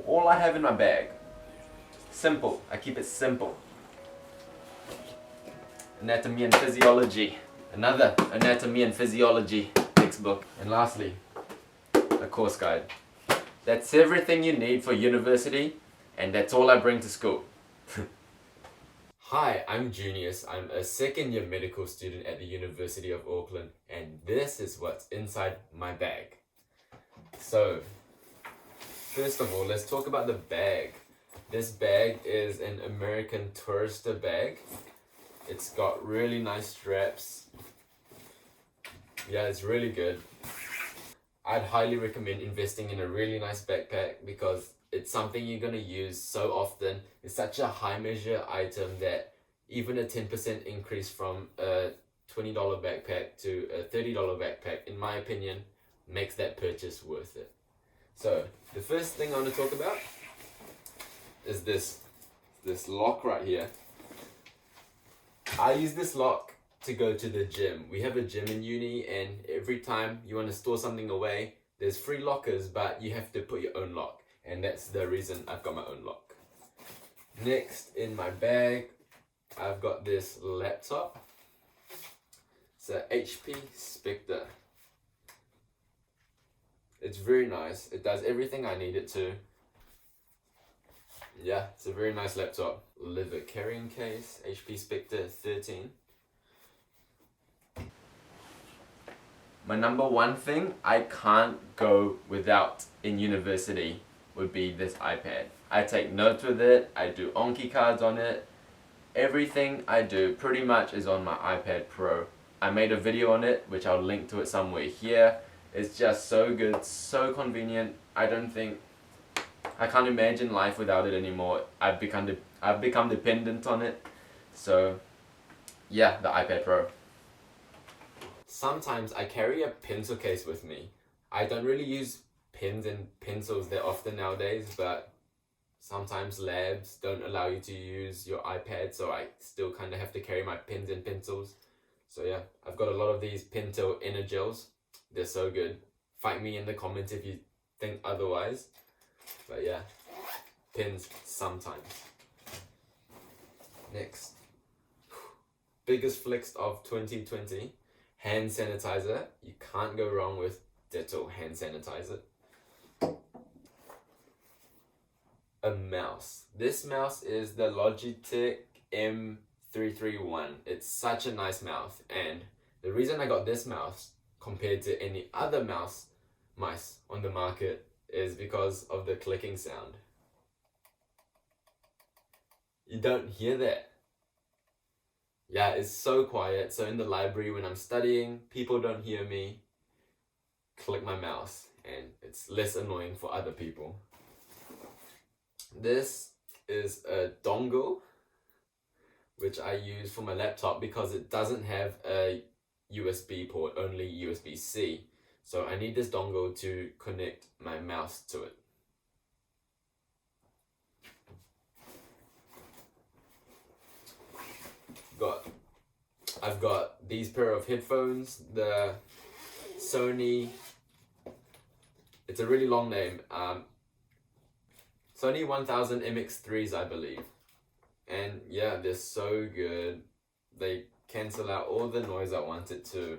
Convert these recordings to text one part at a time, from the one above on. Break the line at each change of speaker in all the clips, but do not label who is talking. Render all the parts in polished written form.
all I have in my bag. Simple. I keep it simple. Anatomy and Physiology. Another Anatomy and Physiology textbook. And lastly, a course guide. That's everything you need for university, and that's all I bring to school. Hi, I'm Junius. I'm a second year medical student at the University of Auckland, and this is what's inside my bag. So, first of all, let's talk about the bag. This bag is an American Tourister bag. It's got really nice straps. Yeah, it's really good. I'd highly recommend investing in a really nice backpack because it's something you're going to use so often. It's such a high measure item that even a 10% increase from a $20 backpack to a $30 backpack, in my opinion, makes that purchase worth it. So, the first thing I want to talk about is this lock right here. I use this lock to go to the gym. We have a gym in uni, and every time you want to store something away, there's free lockers, but you have to put your own lock, and that's the reason I've got my own lock. Next, in my bag, I've got this laptop. It's a HP Spectre. It's very nice. It does everything I need it to. Yeah, it's a very nice laptop. Leather carrying case, HP Spectre 13. My number one thing I can't go without in university would be this iPad. I take notes with it, I do Anki cards on it. Everything I do pretty much is on my iPad Pro. I made a video on it, which I'll link to it somewhere here. It's just so good, so convenient. I can't imagine life without it anymore. I've become dependent on it. So yeah, the iPad Pro. Sometimes I carry a pencil case with me. I don't really use pens and pencils that often nowadays, but sometimes labs don't allow you to use your iPad, so I still kind of have to carry my pens and pencils. So yeah, I've got a lot of these Pentel Energels. They're so good. Fight me in the comments if you think otherwise. But yeah, pens sometimes. Next. Biggest flex of 2020. Hand sanitizer. You can't go wrong with Dettol hand sanitizer. A mouse. This mouse is the Logitech M331. It's such a nice mouse, and the reason I got this mouse compared to any other mice on the market is because of the clicking sound. You don't hear that. Yeah, it's so quiet. So in the library when I'm studying, people don't hear me click my mouse, and it's less annoying for other people. This is a dongle, which I use for my laptop because it doesn't have a USB port, only USB-C. So I need this dongle to connect my mouse to it. I've got these pair of headphones, the Sony, it's a really long name, Sony WH-1000MX3s, I believe. And yeah, they're so good. They cancel out all the noise I want it to.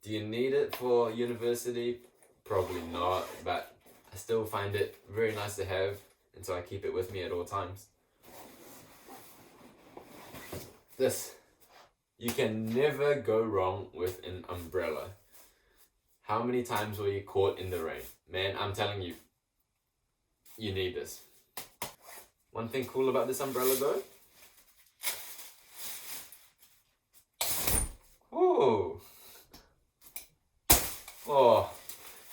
Do you need it for university? Probably not, but I still find it very nice to have, and so I keep it with me at all times. This. You can never go wrong with an umbrella. How many times were you caught in the rain? Man, I'm telling you, you need this. One thing cool about this umbrella though. Oh,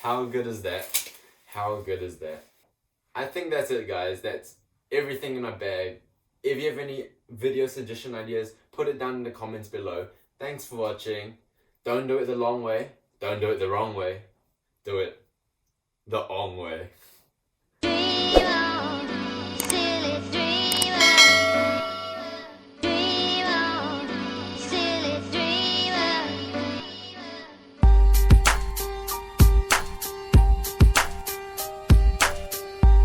how good is that? How good is that? I think that's it, guys. That's everything in my bag. If you have any video suggestion ideas, put it down in the comments below. Thanks for watching. Don't do it the long way. Don't do it the wrong way. Do it the ong way.